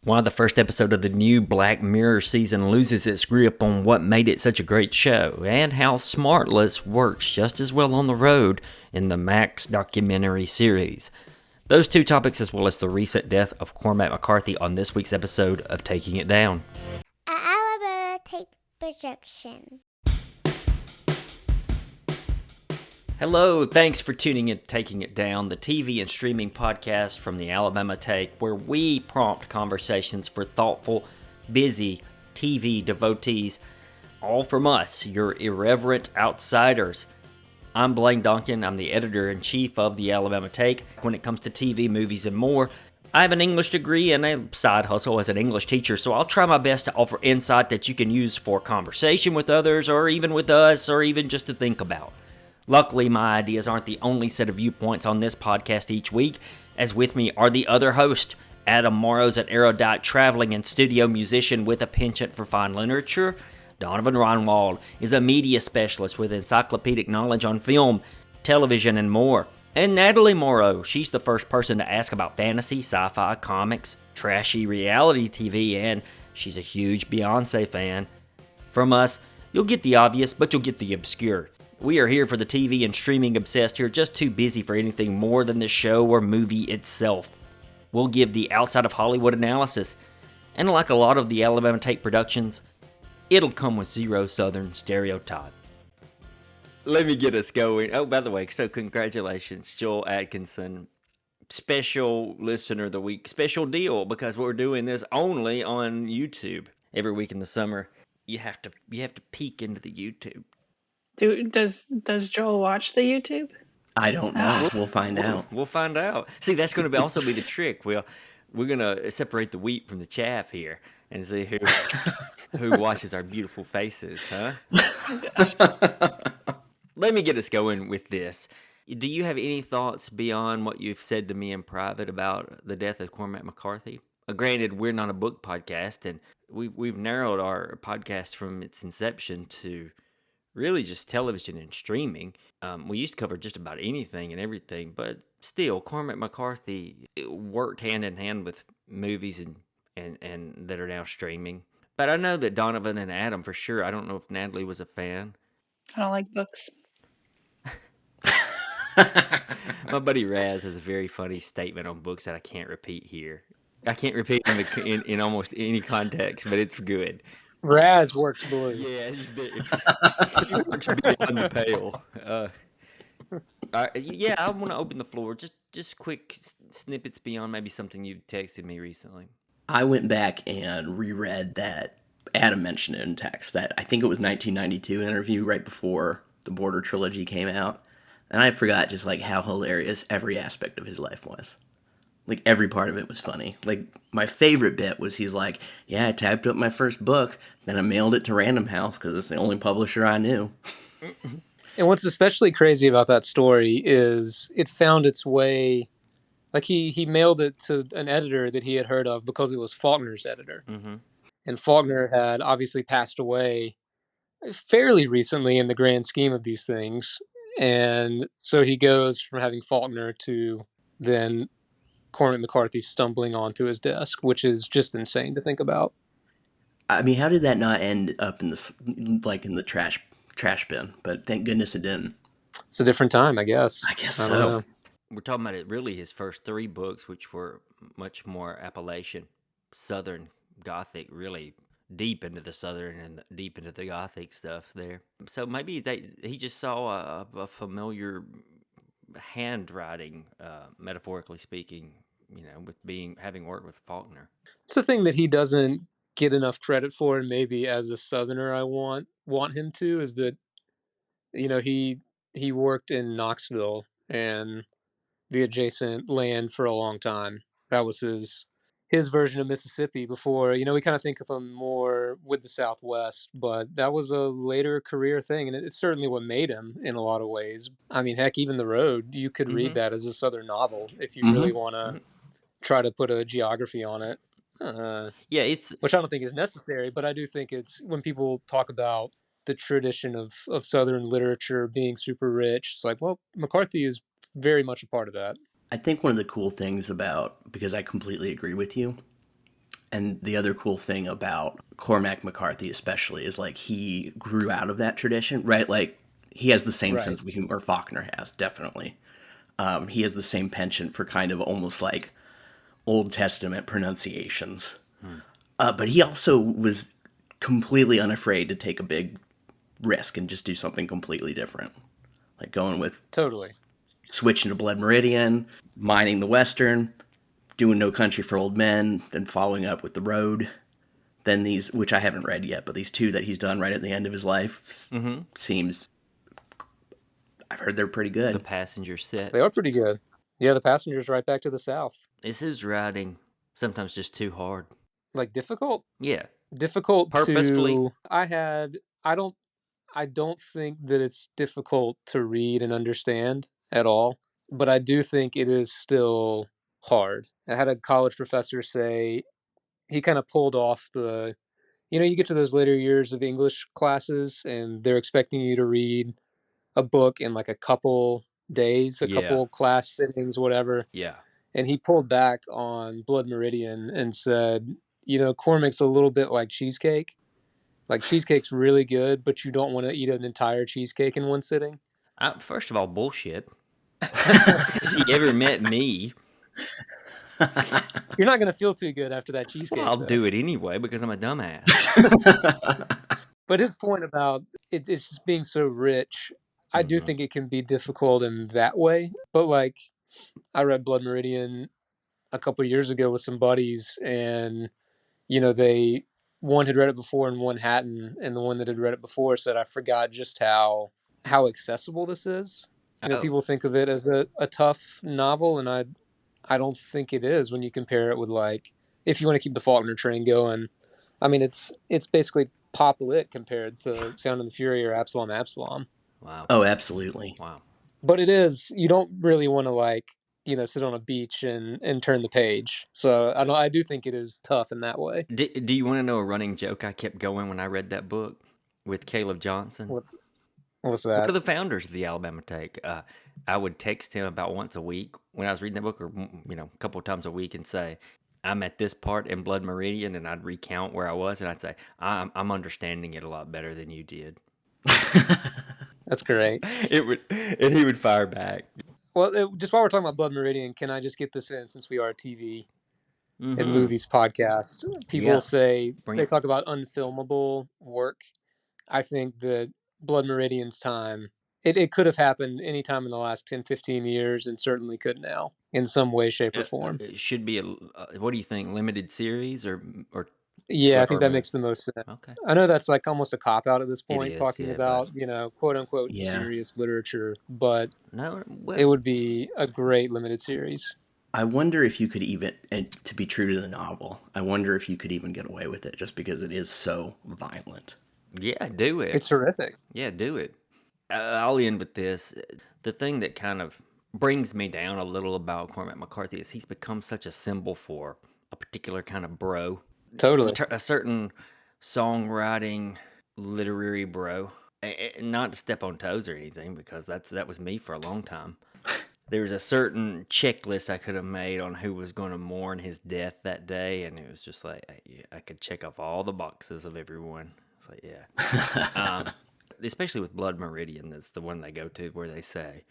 Why the first episode of the new Black Mirror season loses its grip on what made it such a great show, and how Smartless works just as well on the road in the Max documentary series. Those two topics, as well as the recent death of Cormac McCarthy, on this week's episode of Taking It Down. An Alabama Take Projection. Hello, thanks for tuning in to Taking It Down, the TV and streaming podcast from the Alabama Take, where we prompt conversations for thoughtful, busy TV devotees, all from us, your irreverent outsiders. I'm Blaine Duncan. I'm the editor-in-chief of the Alabama Take. When it comes to TV, movies, and more, I have an English degree and a side hustle as an English teacher, so I'll try my best to offer insight that you can use for conversation with others, or even with us, or even just to think about. Luckily, my ideas aren't the only set of viewpoints on this podcast each week, as with me are the other host. Adam Morrow's an erudite traveling and studio musician with a penchant for fine literature. Donovan Ronwald is a media specialist with encyclopedic knowledge on film, television, and more. And Natalie Morrow, she's the first person to ask about fantasy, sci-fi, comics, trashy reality TV, and she's a huge Beyonce fan. From us, you'll get the obvious, but you'll get the obscure. We are here for the TV and streaming obsessed who are just too busy for anything more than the show or movie itself. We'll give the outside of Hollywood analysis, and like a lot of the Alabama Take productions, it'll come with zero Southern stereotype. Let me get us going. Oh, by the way, so congratulations, Joel Atkinson, special listener of the week, special deal, because we're doing this only on YouTube every week in the summer. You have to peek into the YouTube. Does Joel watch the YouTube? I don't know. We'll find out. We'll find out. See, that's going to also be the trick. We're going to separate the wheat from the chaff here and see who watches our beautiful faces, huh? Let me get us going with this. Do you have any thoughts beyond what you've said to me in private about the death of Cormac McCarthy? Granted, we're not a book podcast, and we've narrowed our podcast from its inception to really just television and streaming. We used to cover just about anything and everything, but still, Cormac McCarthy worked hand in hand with movies and that are now streaming. But I know that Donovan and Adam, for sure, I don't know if Natalie was a fan. I don't like books. My buddy Raz has a very funny statement on books that I can't repeat here. I can't repeat in almost any context, but it's good. Raz works blue. Yeah, he works beyond the pale. Yeah, I want to open the floor. Just quick snippets beyond maybe something you texted me recently. I went back and reread that Adam mentioned it in text, that I think it was 1992 interview right before the Border trilogy came out. And I forgot just like how hilarious every aspect of his life was. Like every part of it was funny. Like my favorite bit was he's like, yeah, I typed up my first book, then I mailed it to Random House because it's the only publisher I knew. And what's especially crazy about that story is it found its way, like he mailed it to an editor that he had heard of because it was Faulkner's editor. Mm-hmm. And Faulkner had obviously passed away fairly recently in the grand scheme of these things. And so he goes from having Faulkner to then Cormac McCarthy stumbling onto his desk, which is just insane to think about. I mean, how did that not end up in the trash bin? But thank goodness it didn't. It's a different time, I guess. I guess so. We're talking about it really his first three books, which were much more Appalachian, Southern Gothic, really deep into the Southern and deep into the Gothic stuff there. So maybe he just saw a familiar handwriting, metaphorically speaking, with having worked with Faulkner. It's a thing that he doesn't get enough credit for, and maybe as a Southerner I want him to, is that he worked in Knoxville and the adjacent land for a long time. That was his version of Mississippi before, we kind of think of him more with the Southwest, but that was a later career thing, and it's certainly what made him in a lot of ways. I mean, heck, even The Road, you could read that as a Southern novel if you really want to try to put a geography on it. Which I don't think is necessary, but I do think it's, when people talk about the tradition of Southern literature being super rich, it's like, well, McCarthy is very much a part of that. I think one of the cool things about, because I completely agree with you, And the other cool thing about Cormac McCarthy especially is like he grew out of that tradition, right? Like he has the same Right. sense of humor Faulkner has, definitely. He has the same penchant for kind of almost like Old Testament pronunciations. But he also was completely unafraid to take a big risk and just do something completely different. Like going with Totally. switching to Blood Meridian, mining the Western, doing No Country for Old Men, then following up with The Road. Then these, which I haven't read yet, but these two that he's done right at the end of his life seems, I've heard they're pretty The good. Passenger set. They are pretty good. Yeah, The Passenger's right back to the South. Is his writing sometimes just too hard? Like difficult? Yeah. Difficult Purposefully? to I don't think that it's difficult to read and understand at all, but I do think it is still hard. I had a college professor say he kind of pulled off the, you get to those later years of English classes and they're expecting you to read a book in like a couple days, a Yeah. couple class sittings, whatever. Yeah. And he pulled back on Blood Meridian and said, Cormac's a little bit like cheesecake. Like cheesecake's really good, but you don't want to eat an entire cheesecake in one sitting. First of all, bullshit. Has he ever met me? You're not going to feel too good after that cheesecake. Well, I'll though. do it anyway because I'm a dumbass. But his point about it's just being so rich, I do think it can be difficult in that way. But like, I read Blood Meridian a couple of years ago with some buddies, and one had read it before and one hadn't, and the one that had read it before said, "I forgot just how accessible this is." Oh. People think of it as a tough novel, and I don't think it is when you compare it with, like, if you want to keep the Faulkner train going. I mean, it's basically pop lit compared to Sound and the Fury or Absalom Absalom. Wow. Oh, absolutely. Wow. But it is, you don't really want to, like, sit on a beach and turn the page. So I do think it is tough in that way. Do you want to know a running joke I kept going when I read that book with Caleb Johnson? What's One that? of the founders of the Alabama Take. I would text him about once a week when I was reading that book, or a couple of times a week, and say, "I'm at this part in Blood Meridian," and I'd recount where I was, and I'd say, "I'm understanding it a lot better than you did." That's great. And he would fire back. Well, just while we're talking about Blood Meridian, can I just get this in, since we are a TV and movies podcast? People say they talk about unfilmable work. I think that Blood Meridian's time, it could have happened any time in the last 10, 15 years, and certainly could now in some way, shape, or form. It should be what do you think? Limited series or Yeah, I think that makes the most sense. Okay. I know that's like almost a cop out at this point, is, talking yeah, about quote unquote serious literature, but it would be a great limited series. I wonder if you could even, and to be true to the novel, I wonder if you could even get away with it just because it is so violent. Yeah, do it. It's horrific. Yeah, do it. I'll end with this. The thing that kind of brings me down a little about Cormac McCarthy is he's become such a symbol for a particular kind of bro. Totally. A certain songwriting, literary bro. Not to step on toes or anything, because that was me for a long time. There was a certain checklist I could have made on who was going to mourn his death that day, and it was just like I could check off all the boxes of everyone. It's like, yeah. Especially with Blood Meridian, that's the one they go to where they say,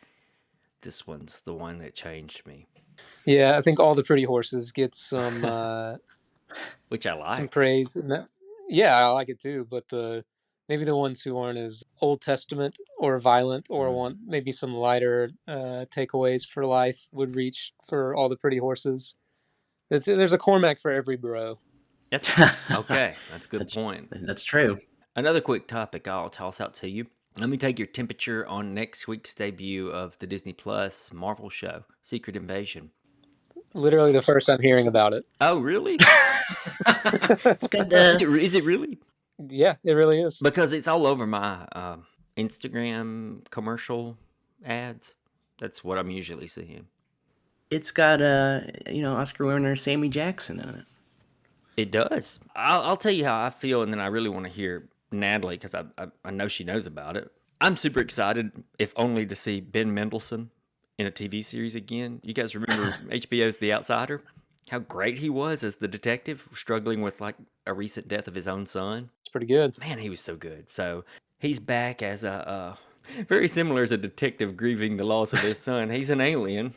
"This one's the one that changed me." Yeah, I think All the Pretty Horses get some which I like. Some praise. Yeah, I like it too, but maybe the ones who aren't as Old Testament or violent or want maybe some lighter takeaways for life would reach for All the Pretty Horses. There's a Cormac for every bro. That's okay. That's a good point. That's true. Another quick topic I'll toss out to you. Let me take your temperature on next week's debut of the Disney Plus Marvel show, Secret Invasion. Literally the first I'm hearing about it. Oh, really? It's good. Is it really? Yeah, it really is. Because it's all over my Instagram commercial ads. That's what I'm usually seeing. It's got Oscar winner Sammy Jackson in it. It does. I'll tell you how I feel, and then I really want to hear Natalie, because I know she knows about it. I'm super excited, if only to see Ben Mendelsohn in a TV series again. You guys remember HBO's The Outsider? how great he was as the detective struggling with like a recent death of his own son. It's pretty good. Man, he was so good. So he's back as a very similar as a detective grieving the loss of his son. He's an alien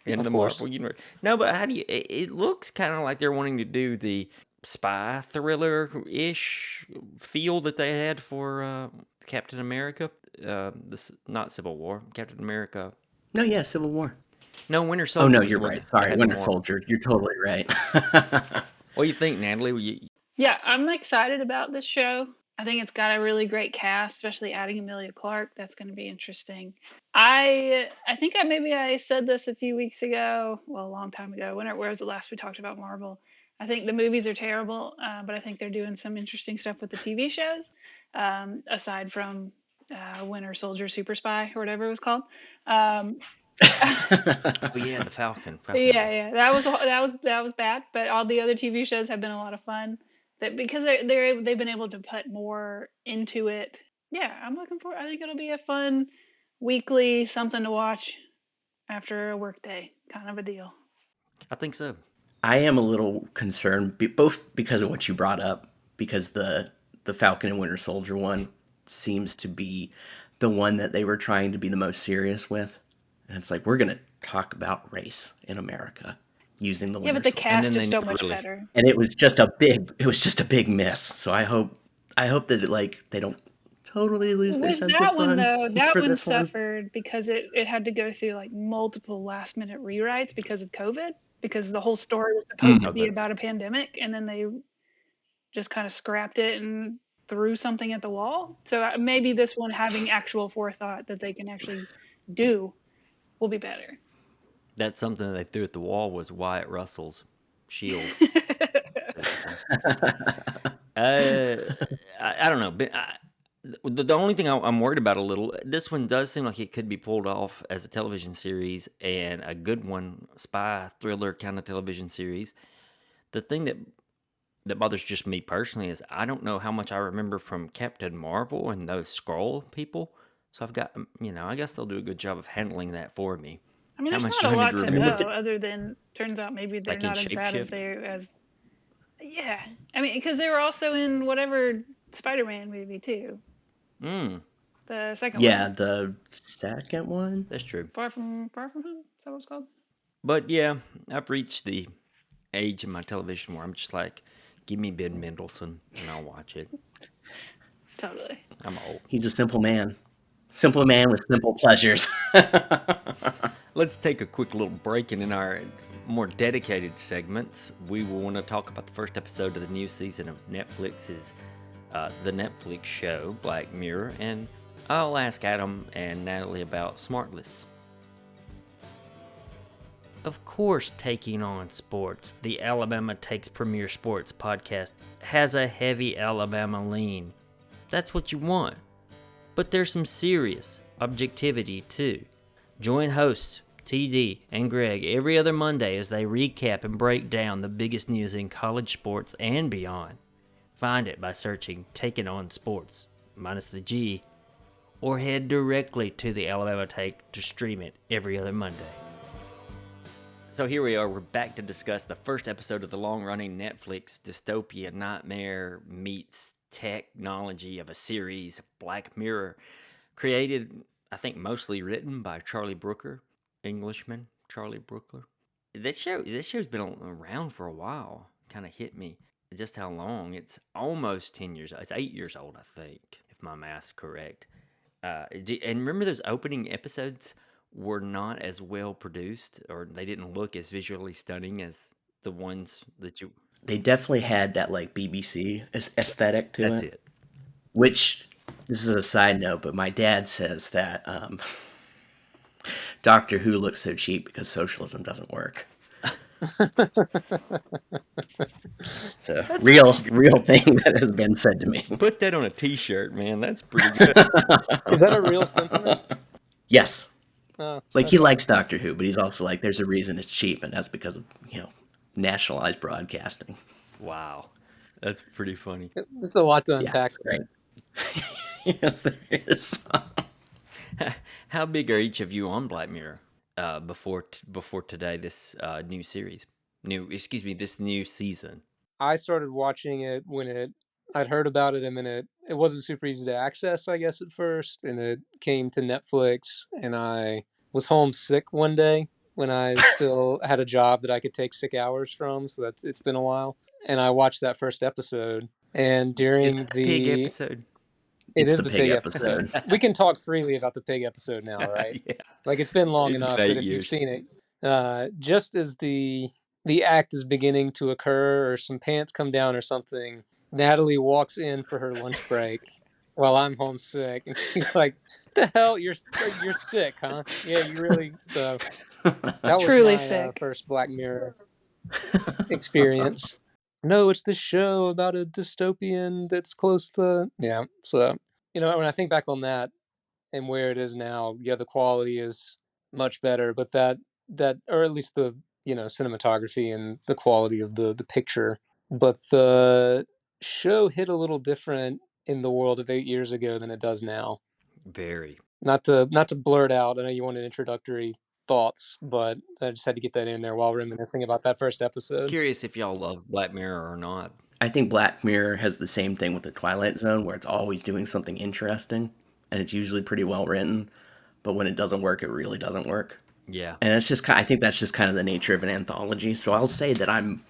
in Of the course. Marvel universe. No, but how do you? It looks kind of like they're wanting to do the spy thriller-ish feel that they had for Captain America. This not Civil War. Captain America. No, yeah, Civil War. No, Winter Oh Soldier no, was you're the one right. that Sorry, had the Winter more. Soldier. You're totally right. What do you think, Natalie? Yeah, I'm excited about this show. I think it's got a really great cast, especially adding Emilia Clarke. That's going to be interesting. I think I said this a few weeks ago, well, a long time ago. Where was it last we talked about Marvel? I think the movies are terrible, but I think they're doing some interesting stuff with the TV shows, aside from Winter Soldier, Super Spy, or whatever it was called. Oh yeah, the Falcon. Yeah, that was bad. But all the other TV shows have been a lot of fun. That because they've been able to put more into it. Yeah, I'm looking for. I think it'll be a fun weekly something to watch after a work day, kind of a deal. I think so. I am a little concerned, both because of what you brought up, because the Falcon and Winter Soldier one seems to be the one that they were trying to be the most serious with, and it's like we're gonna talk about race in America using the Yeah, Winter but the Soldier, And cast then is they so never much really. better. and it was just a big miss. So I hope that they don't totally lose their With sense of that one fun though, that for one this one. suffered because it had to go through like multiple last minute rewrites because of COVID. Because the whole story was supposed to Oh, be that's about a pandemic, and then they just kind of scrapped it and threw something at the wall. So maybe this one having actual forethought that they can actually do will be better. that's something they threw at the wall was Wyatt Russell's shield. I don't know, but the only thing I'm worried about a little, this one does seem like it could be pulled off as a television series and a good one, spy thriller kind of television series. The thing that bothers just me personally is I don't know how much I remember from Captain Marvel and those Skrull people. So I've got, I guess they'll do a good job of handling that for me. I mean, How there's much not do a I need lot to to I mean, know with remember? it, other than turns out maybe they're Like in not as bad as shapeshift? they as yeah. I mean, because they were also in whatever Spider-Man movie too, Mm, the second yeah, one, the second one. that's true. Far from Home. Is that what it's called? But yeah, I've reached the age in my television where I'm just like, give me Ben Mendelsohn and I'll watch it. Totally. I'm old. He's a simple man with simple pleasures. Let's take a quick little break, and in our more dedicated segments, we will want to talk about the first episode of the new season of Netflix's the Netflix show Black Mirror, and I'll ask Adam and Natalie about Smartless. Of course, taking on sports, the Alabama Takes Premier Sports podcast has a heavy Alabama lean. That's what you want. But there's some serious objectivity too. Join hosts TD and Greg every other Monday as they recap and break down the biggest news in college sports and beyond. Find it by searching Taking On Sports, minus the G, or head directly to the Alabama Take to stream it every other Monday. So here we are, we're back to discuss the first episode of the long-running Netflix dystopia nightmare meets technology of a series, Black Mirror, created, I think mostly written by Charlie Brooker, Englishman Charlie Brooker. This show's been around for a while. Kind of hit me just how long. It's almost 10 years old. It's 8 years old, I think, if my math's correct. And remember those opening episodes were not as well produced, or they didn't look as visually stunning as the ones that you... They definitely had that like BBC aesthetic to That's it. it. Which, this is a side note, but my dad says that Doctor Who looks so cheap because socialism doesn't work. It's a real thing that has been said to me. Put that on a t-shirt, man. That's pretty good. Is that a real sentiment? Yes. Oh, Like, he okay. likes Doctor Who, but he's also like, there's a reason it's cheap, and that's because of, nationalized broadcasting. Wow. That's pretty funny. There's a lot to Yeah, unpack it's there. great. Yes, there is. How big are each of you on Black Mirror before today, this new series? this new season? I started watching it when I'd heard about it, and then it wasn't super easy to access, I guess, at first, and it came to Netflix, and I was homesick one day when I still had a job that I could take sick hours from, so it's been a while, and I watched that first episode, and Is during that the pig episode? it It's is the the pig pig episode. episode. We can talk freely about the pig episode now, right? Yeah. Like it's been long It's been enough that 8 if you've years. seen it, just as the act is beginning to occur, or some pants come down or something, Natalie walks in for her lunch break while I'm homesick, and she's like, "The hell, you're sick, huh? Yeah, you really." So that was Truly my sick. first Black Mirror experience. No, it's this show about a dystopian that's close to yeah. So when I think back on that and where it is now, yeah, the quality is much better, but that or at least the cinematography and the quality of the picture, but the show hit a little different in the world of 8 years ago than it does now. Very. Not to blurt out, I know you wanted introductory thoughts, but I just had to get that in there while reminiscing about that first episode. Curious if y'all love Black Mirror or not. I think Black Mirror has the same thing with the Twilight Zone, where it's always doing something interesting, and it's usually pretty well written. But when it doesn't work, it really doesn't work. Yeah. And it's just, I think that's just kind of the nature of an anthology. So I'll say that I'm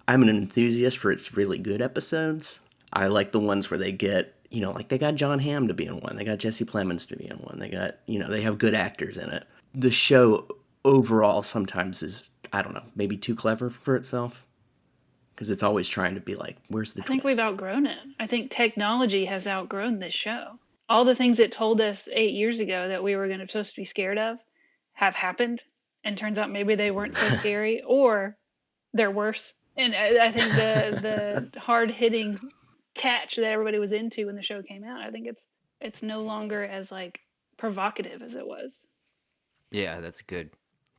an enthusiast for its really good episodes. I like the ones where they get, like they got John Hamm to be in one, they got Jesse Plemons to be in one, they got, they have good actors in it. The show overall sometimes is, I don't know, maybe too clever for itself. Because it's always trying to be like, where's the I think twist? we've outgrown it. I think technology has outgrown this show. All the things it told us 8 years ago that we were supposed to be scared of have happened, and turns out maybe they weren't so scary, or they're worse. And I think the hard hitting catch that everybody was into when the show came out, I think it's no longer as like provocative as it was. Yeah, that's a good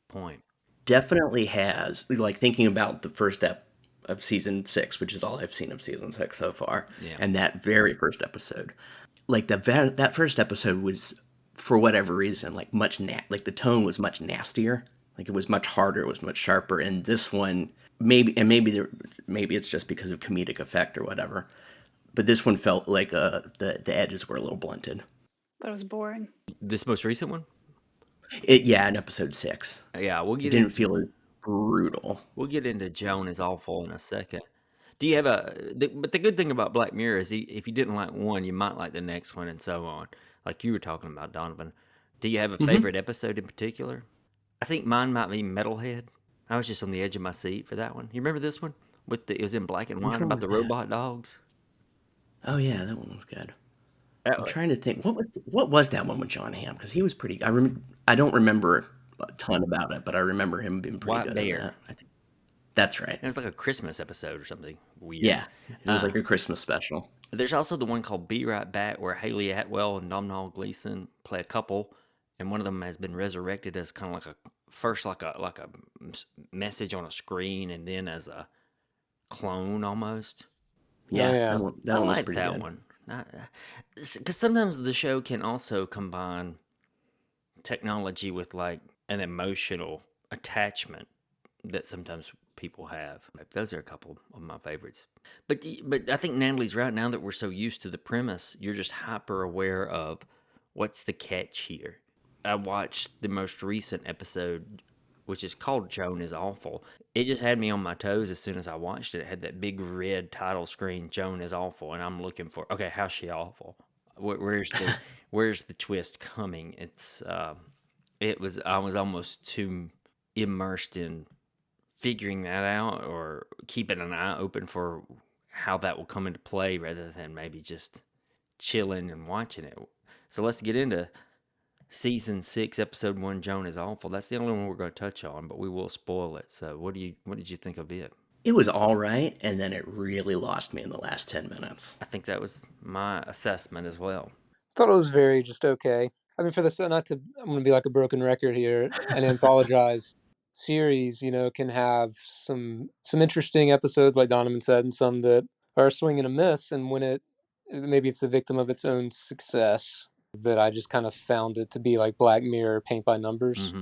point. Definitely has, like thinking about the first ep of season 6, which is all I've seen of season 6 so far, Yeah. and that very first episode, like that first episode was, for whatever reason, like like the tone was much nastier, like it was much harder, it was much sharper. And this one, maybe it's just because of comedic effect or whatever, but this one felt like the edges were a little blunted. That was boring. This most recent one? In episode 6, Yeah, it didn't feel as brutal. we'll get into Joan Is Awful in a second. Do you have but the good thing about Black Mirror is if you didn't like one, you might like the next one and so on. Like you were talking about, Donovan. Do you have a favorite episode in particular? I think mine might be Metalhead. I was just on the edge of my seat for that one. You remember this one? It was in black and Which white one about was the that? robot dogs. Oh yeah, that one was good. That I'm was- trying to think what was that one with John Hamm, because he was pretty. I don't remember a ton about it, but I remember him being pretty White good Bear. in that. I think that's right. It was like a Christmas episode or something weird. Yeah, it was like a Christmas special. There's also the one called Be Right Back, where Haley Atwell and Domhnall Gleeson play a couple, and one of them has been resurrected as kind of like a message on a screen, and then as a clone almost. Yeah, yeah. that I one was like pretty that good. one. Because sometimes the show can also combine technology with like an emotional attachment that sometimes people have. Those are a couple of my favorites. But I think Natalie's right. Now that we're so used to the premise, you're just hyper aware of what's the catch here. I watched the most recent episode, which is called Joan Is Awful. It just had me on my toes as soon as I watched it. It had that big red title screen, Joan Is Awful, and I'm looking for, okay, how's she awful? Where's the twist coming? I was almost too immersed in figuring that out or keeping an eye open for how that will come into play rather than maybe just chilling and watching it. So let's get into season 6, episode 1, Joan Is Awful. That's the only one we're going to touch on, but we will spoil it. So what did you think of it? It was all right, and then it really lost me in the last 10 minutes. I think that was my assessment as well. Thought it was very just okay. I mean, I'm going to be like a broken record here. An anthologized series, can have some interesting episodes, like Donovan said, and some that are a swing and a miss. And when maybe it's a victim of its own success, that I just kind of found it to be like Black Mirror, paint by numbers.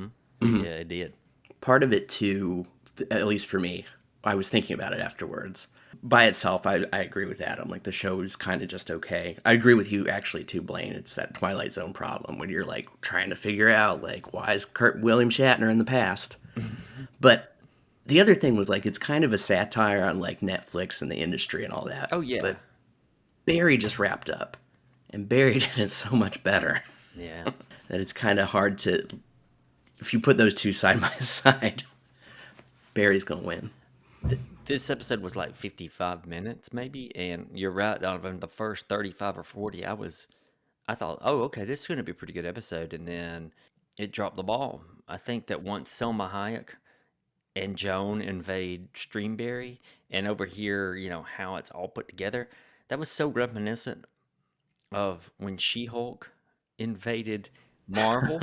Yeah, it did. Part of it too, at least for me, I was thinking about it afterwards. By itself, I agree with Adam. Like, the show is kind of just okay. I agree with you, actually, too, Blaine. It's that Twilight Zone problem when you're, like, trying to figure out, like, why is William Shatner in the past? But the other thing was, like, it's kind of a satire on, like, Netflix and the industry and all that. Oh, yeah. But Barry just wrapped up. And Barry did it so much better. Yeah. That it's kind of hard to... If you put those two side by side, Barry's going to win. This episode was like 55 minutes, maybe, and you're right, Donovan. The first 35 or 40, I thought, oh, okay, this is going to be a pretty good episode, and then it dropped the ball. I think that once Selma Hayek and Joan invade Streamberry, and over here, how it's all put together, that was so reminiscent of when She-Hulk invaded Marvel.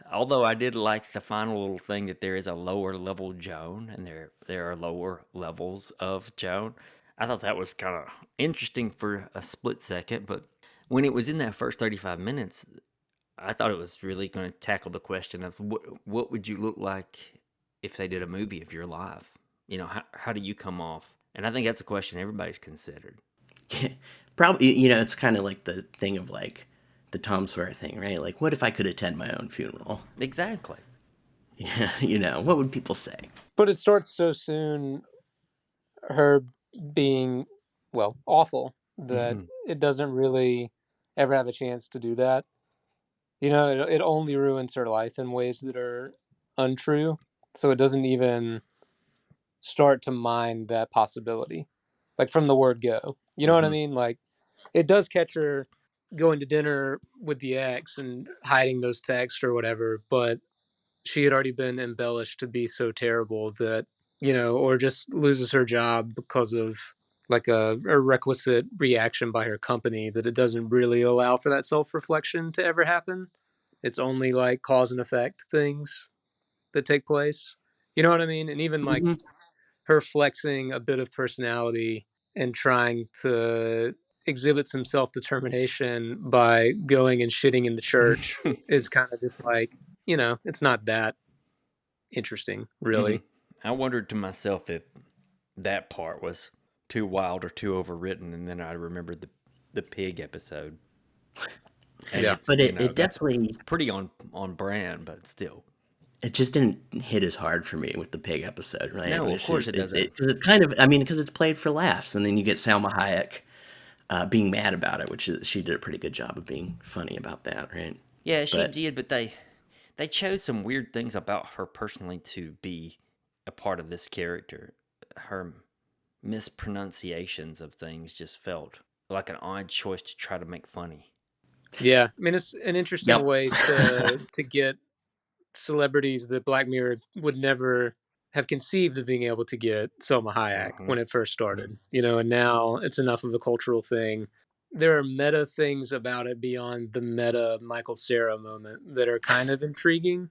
Although I did like the final little thing that there is a lower level Joan and there are lower levels of Joan. I thought that was kind of interesting for a split second, but when it was in that first 35 minutes, I thought it was really going to tackle the question of what would you look like if they did a movie of your life? How do you come off? And I think that's a question everybody's considered. Probably, it's kind of like the thing of, like, the Tom Sawyer thing, right? Like, what if I could attend my own funeral? Exactly. Yeah, what would people say? But it starts so soon, her being, well, awful, that it doesn't really ever have a chance to do that. It only ruins her life in ways that are untrue. So it doesn't even start to mind that possibility, like from the word go. You know what I mean? Like, it does catch her going to dinner with the ex and hiding those texts or whatever, but she had already been embellished to be so terrible that, or just loses her job because of like a requisite reaction by her company, that it doesn't really allow for that self-reflection to ever happen. It's only like cause and effect things that take place. You know what I mean? And even like her flexing a bit of personality and trying to exhibit some self-determination by going and shitting in the church is kind of just like, it's not that interesting, really. I wondered to myself if that part was too wild or too overwritten, and then I remembered the pig episode. And Yeah. it's, But it that's definitely, pretty on brand, but still. it just didn't hit as hard for me with the pig episode, right? No, of course it doesn't. Because it's kind of, I mean, because it's played for laughs, and then you get Salma Hayek being mad about it, which is, she did a pretty good job of being funny about that, right? Yeah, she But did, but they chose some weird things about her personally to be a part of this character. Her mispronunciations of things just felt like an odd choice to try to make funny. Yeah. I mean, it's an interesting Yep. way to get celebrities that Black Mirror would never have conceived of being able to get Selma Hayek when it first started, and now it's enough of a cultural thing. There are meta things about it beyond the meta Michael Cera moment that are kind of intriguing.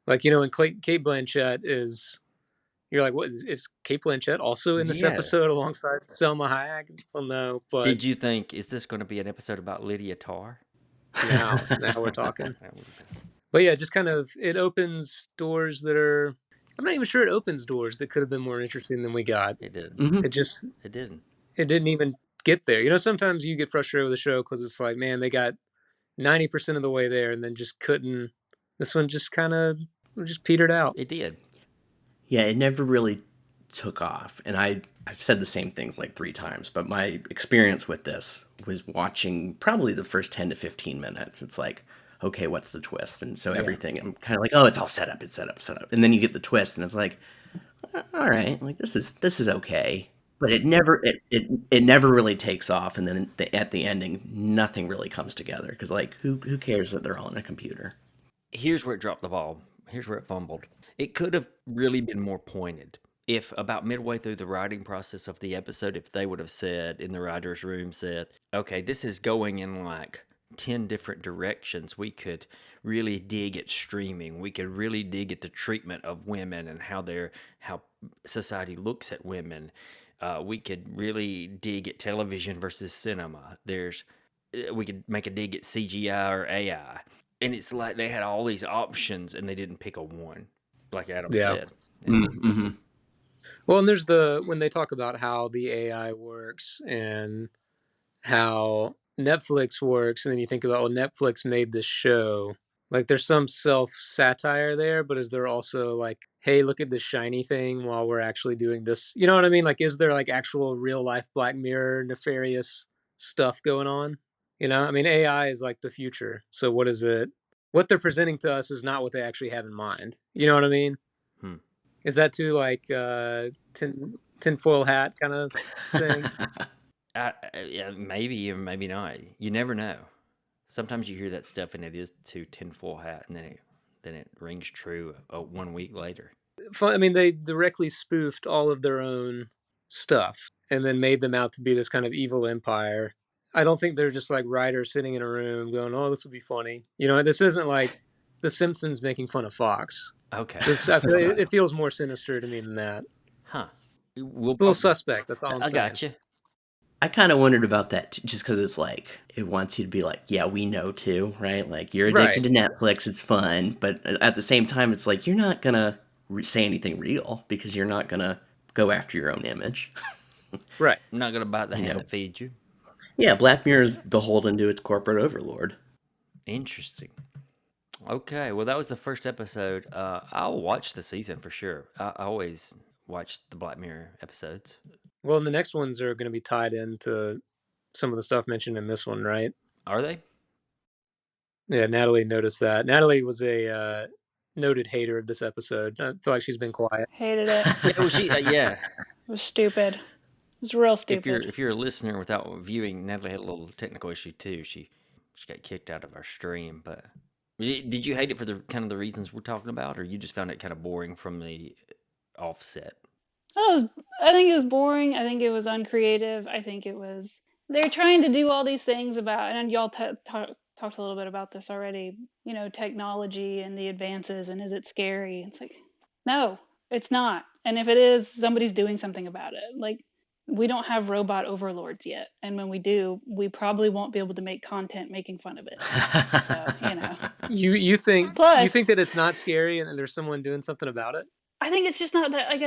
Like, and Kate Blanchett is, you're like, what is Kate Blanchett also in this Yeah. episode alongside Selma Hayek? Well, no, but Did you think, is this going to be an episode about Lydia Tarr? now we're talking. That would have been. But yeah, just kind of, it opens doors that are, I'm not even sure it opens doors that could have been more interesting than we got. It did. It just, It didn't. it didn't even get there. Sometimes you get frustrated with the show because it's like, man, they got 90% of the way there and then just couldn't. This one just kind of just petered out. It did. yeah, it never really took off. And I've said the same thing like 3 times, but my experience with this was watching probably the first 10 to 15 minutes. It's like, okay, what's the twist? And so everything, I'm kind of like, oh, it's all set up, it's set up. And then you get the twist, and it's like, all right, like this is okay. But it never really takes off, and then at the ending, nothing really comes together because, like, who cares that they're all on a computer? Here's where it dropped the ball. Here's where it fumbled. It could have really been more pointed. If about midway through the writing process of the episode, if they would have said in the writer's room, okay, this is going in like 10 different directions. We could really dig at streaming. We could really dig at the treatment of women and how society looks at women. We could really dig at television versus cinema. We could make a dig at CGI or AI. And it's like they had all these options and they didn't pick a one, like Adam said. Mm-hmm. Well, and there's when they talk about how the AI works and how Netflix works, and then you think about, well, Netflix made this show. Like, there's some self-satire there, but is there also like, hey, look at this shiny thing while we're actually doing this? You know what I mean? Like, is there like actual real life Black Mirror nefarious stuff going on? You know, I mean, AI is like the future. So what is it? What they're presenting to us is not what they actually have in mind. You know what I mean? Hmm. Is that too like tinfoil hat kind of thing? Yeah, maybe or maybe not. You never know. Sometimes you hear that stuff and it is too tinfoil hat, and then it rings true 1 week later. I mean, they directly spoofed all of their own stuff and then made them out to be this kind of evil empire. I don't think they're just like writers sitting in a room going, "Oh, this will be funny." You know, this isn't like The Simpsons making fun of Fox. Okay. It feels more sinister to me than that. Huh. We'll It's a little suspect. That's all I'm I saying. got you. I kind of wondered about that just because it's like it wants you to be like, yeah, we know too, right? Like you're addicted to Netflix, it's fun, but at the same time, it's like you're not gonna say anything real because you're not gonna go after your own image. Right. I'm not gonna bite the hand that feeds you. Yeah, Black Mirror is beholden to its corporate overlord. Interesting. Okay, well, that was the first episode. I'll watch the season for sure. I always watch the Black Mirror episodes. Well, and the next ones are going to be tied into some of the stuff mentioned in this one, right? Are they? Yeah, Natalie noticed that. Natalie was a noted hater of this episode. I feel like she's been quiet. Hated it. Yeah, well, yeah. It was stupid. It was real stupid. If you're a listener without viewing, Natalie had a little technical issue too. She got kicked out of our stream. But did you hate it for the kind of the reasons we're talking about, or you just found it kind of boring from the offset? I think it was boring. I think it was uncreative. I think it was they're trying to do all these things about, and y'all talked a little bit about this already. You know, technology and the advances, and is it scary? It's like, no, it's not. And if it is, somebody's doing something about it. Like, we don't have robot overlords yet, and when we do, we probably won't be able to make content making fun of it. So, you know. You think Plus, that it's not scary and there's someone doing something about it? I think it's just not that. Like,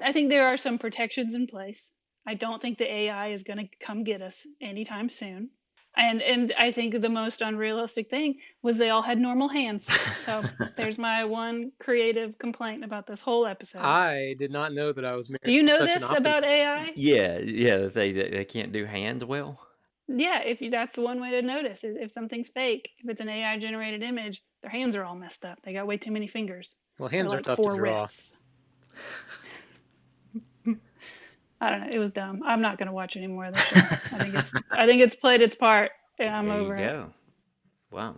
I think there are some protections in place. I don't think the AI is going to come get us anytime soon. And I think the most unrealistic thing was they all had normal hands. So there's my one creative complaint about this whole episode. I did not know that I was married. Do you know such this an about optimist. AI? Yeah, they can't do hands well. Yeah, that's one way to notice if something's fake. If it's an AI generated image, their hands are all messed up. They got way too many fingers. Well, hands or are like tough 4 to draw. wrists. I don't know. It was dumb. I'm not going to watch any more of this show. I think it's played its part, and I'm over it. There you go. Wow.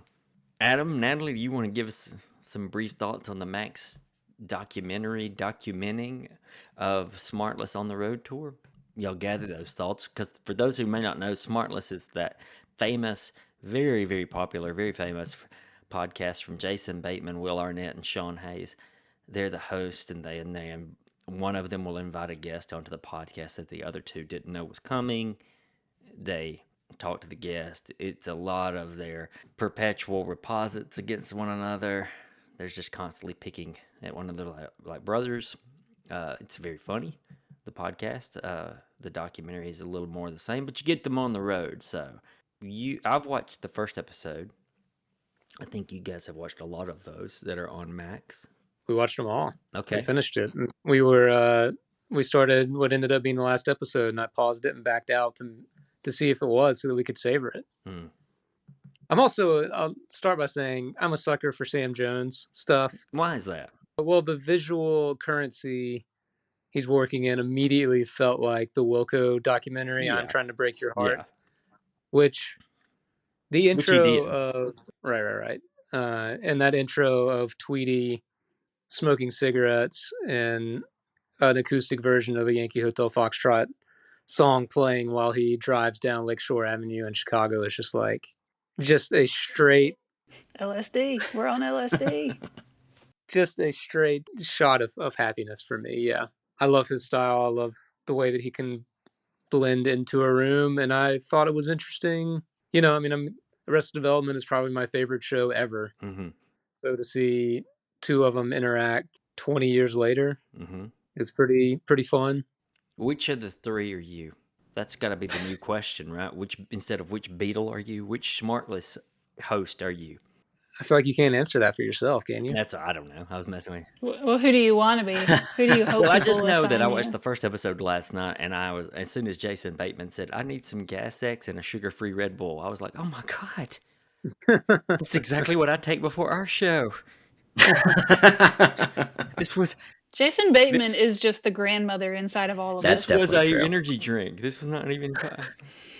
Adam, Natalie, do you want to give us some brief thoughts on the Max documenting of Smartless on the road tour? Y'all gather those thoughts, because for those who may not know, Smartless is that famous, very, very popular, very famous podcast from Jason Bateman, Will Arnett, and Sean Hayes. They're the host, and one of them will invite a guest onto the podcast that the other two didn't know was coming. They talk to the guest. It's a lot of their perpetual reposits against one another. There's just constantly picking at one another like brothers. It's very funny, the podcast. The documentary is a little more the same, but you get them on the road. So I've watched the first episode. I think you guys have watched a lot of those that are on Max. We watched them all. Okay. We finished it. We started what ended up being the last episode, and I paused it and backed out to see if it was, so that we could savor it. I'll start by saying I'm a sucker for Sam Jones stuff. Why is that? Well, the visual currency he's working in immediately felt like the Wilco documentary, I'm Trying to Break Your Heart, which the intro of right. And that intro of Tweety smoking cigarettes and an acoustic version of the Yankee Hotel Foxtrot song playing while he drives down Lakeshore Avenue in Chicago is just a straight LSD. We're on LSD. Just a straight shot of happiness for me. Yeah. I love his style. I love the way that he can blend into a room. And I thought it was interesting. You know, I mean, Arrested Development is probably my favorite show ever. Mm-hmm. So to see two of them interact 20 years later It's pretty fun. Which of the three are you? That's got to be the new question, right? Which instead of which Beatle are you? Which Smartless host are you? I feel like you can't answer that for yourself, can you? That's I don't know. I was messing with you. Well, who do you want to be? Who do you hope Well, I people just will know that I assign watched you? the first episode last night, and I was as soon as Jason Bateman said, "I need some Gas X and a sugar-free Red Bull," I was like, "Oh my god, that's exactly what I take before our show." This was Jason Bateman this is just the grandmother inside of all of That's us. this was definitely a true. energy drink. This was not even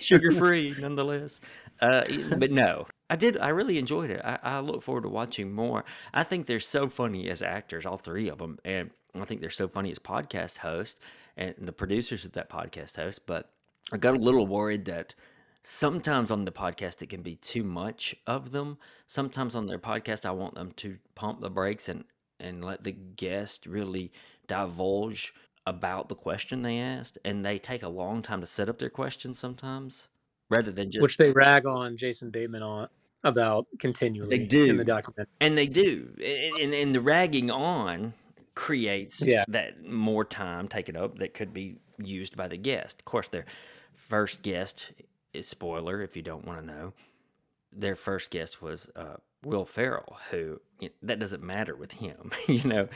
sugar-free, nonetheless. But no, I really enjoyed it. I look forward to watching more. I think they're so funny as actors, all three of them, and I think they're so funny as podcast hosts and the producers of that podcast host. But I got a little worried that sometimes on the podcast it can be too much of them. Sometimes on their podcast, I want them to pump the brakes and let the guest really divulge about the question they asked, and they take a long time to set up their questions sometimes, rather than just Which they rag on Jason Bateman on about they continually in the do, documentary. and they do, and the ragging on creates Yeah. that more time taken up that could be used by the guest. Of course, their first guest is spoiler if you don't want to know. Their first guest was Will Ferrell, who that doesn't matter with him. He's not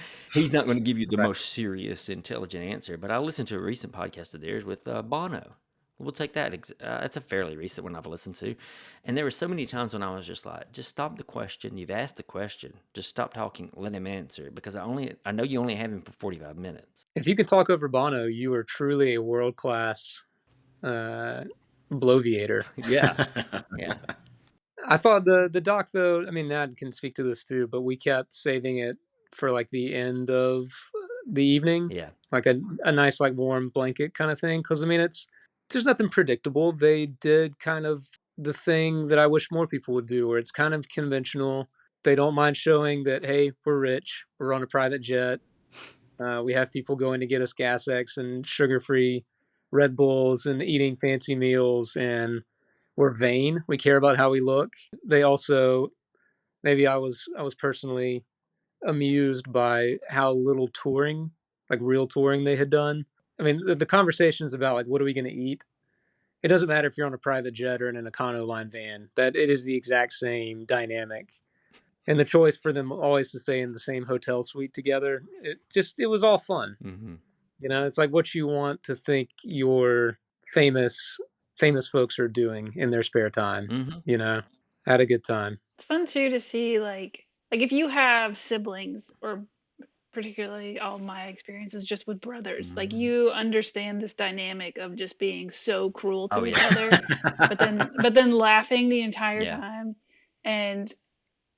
going to give you the Right. most serious, intelligent answer. But I listened to a recent podcast of theirs with Bono. We'll take that. It's a fairly recent one I've listened to, and there were so many times when I was just like, "Just stop the question. You've asked the question. Just stop talking. Let him answer." Because I know you only have him for 45 minutes. If you could talk over Bono, you are truly a world-class bloviator. Yeah, yeah, I thought the doc, though, I mean, Nad can speak to this too, but we kept saving it for like the end of the evening, yeah. like a nice, like warm blanket kind of thing. Cause I mean, there's nothing predictable. They did kind of the thing that I wish more people would do, where it's kind of conventional. They don't mind showing that, hey, we're rich, we're on a private jet, we have people going to get us Gas X and sugar free Red Bulls and eating fancy meals, and we're vain. We care about how we look. They also, maybe I was personally amused by how little touring, like real touring, they had done. I mean, the conversations about like what are we going to eat. It doesn't matter if you're on a private jet or in an Econoline van. That it is the exact same dynamic, and the choice for them always to stay in the same hotel suite together. It was all fun. Mm-hmm. It's like what you want to think your famous folks are doing in their spare time. Mm-hmm. Had a good time. It's fun too to see like if you have siblings, or particularly all my experiences just with brothers, like Mm-hmm. you understand this dynamic of just being so cruel Oh to each yeah, other, but then laughing the entire yeah. time, and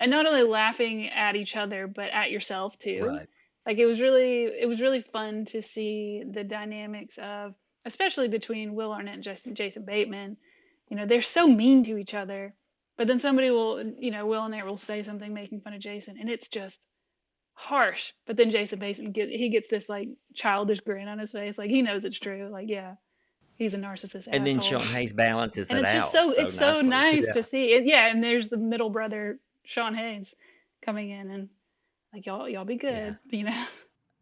and not only laughing at each other but at yourself too. Right. Like it was really fun to see the dynamics of, especially between Will Arnett and Jason Bateman. They're so mean to each other, but then somebody will, Will Arnett will say something making fun of Jason, and it's just harsh. But then Jason Bateman gets this like childish grin on his face, like he knows it's true. Like, yeah, he's a narcissist And then asshole. Sean Hayes balances And it it's just out so so it's so nicely. nice Yeah. to see it. Yeah, and there's the middle brother, Sean Hayes, coming in and like, y'all be good,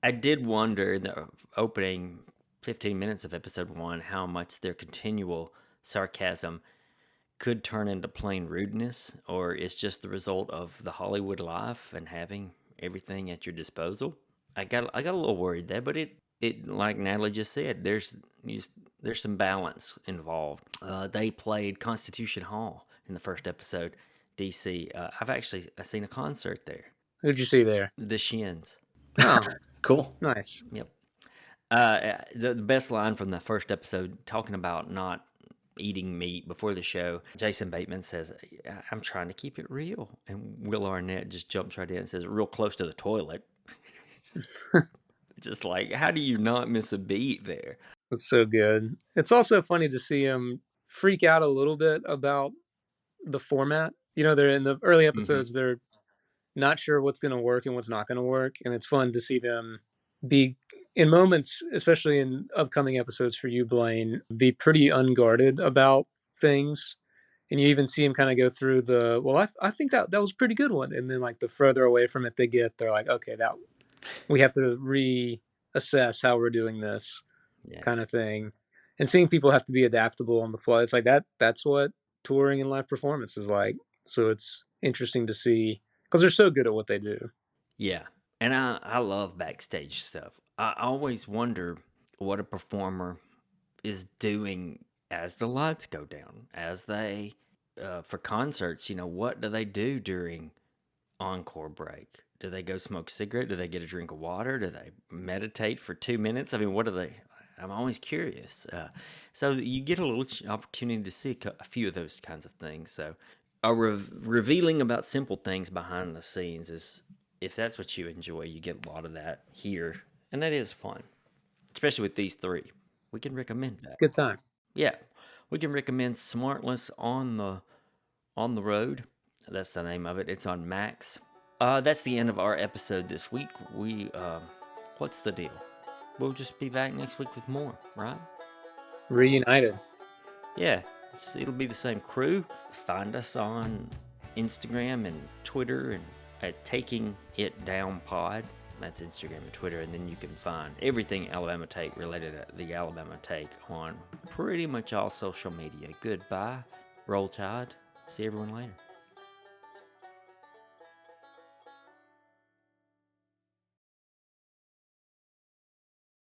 I did wonder in the opening 15 minutes of episode 1 how much their continual sarcasm could turn into plain rudeness, or it's just the result of the Hollywood life and having everything at your disposal. I got a little worried there, but it like Natalie just said, there's some balance involved. They played Constitution Hall in the first episode, DC. I've seen a concert there. Who'd you see there? The Shins. Oh, Cool. nice. Yep. The best line from the first episode, talking about not eating meat before the show, Jason Bateman says, "I'm trying to keep it real," and Will Arnett just jumps right in and says, "Real close to the toilet." Just like, how do you not miss a beat there? That's so good. It's also funny to see him freak out a little bit about the format. They're in the early episodes, they're not sure what's going to work and what's not going to work. And it's fun to see them be, in moments, especially in upcoming episodes for you, Blaine, be pretty unguarded about things. And you even see him kind of go through I think that was a pretty good one. And then like the further away from it they get, they're like, okay, that we have to assess how we're doing this Yeah. kind of thing. And seeing people have to be adaptable on the fly, it's like that's what touring and live performance is like. So it's interesting to see because they're so good at what they do. Yeah. And I love backstage stuff. I always wonder what a performer is doing as the lights go down, as they, for concerts, what do they do during encore break? Do they go smoke a cigarette? Do they get a drink of water? Do they meditate for 2 minutes? I mean, what do they? I'm always curious. So you get a little opportunity to see a few of those kinds of things. So, revealing about simple things behind the scenes is, if that's what you enjoy, you get a lot of that here, and that is fun, especially with these three. We can recommend that. Good time. Yeah, we can recommend Smartless on the road. That's the name of it. It's on Max. That's the end of our episode this week. What's the deal? We'll just be back next week with more, right? Reunited. Yeah, it'll be the same crew. Find us on Instagram and Twitter and at Taking It Down Pod. That's Instagram and Twitter, and then you can find everything Alabama Take related to the Alabama Take on pretty much all social media. Goodbye. Roll Tide. See everyone later.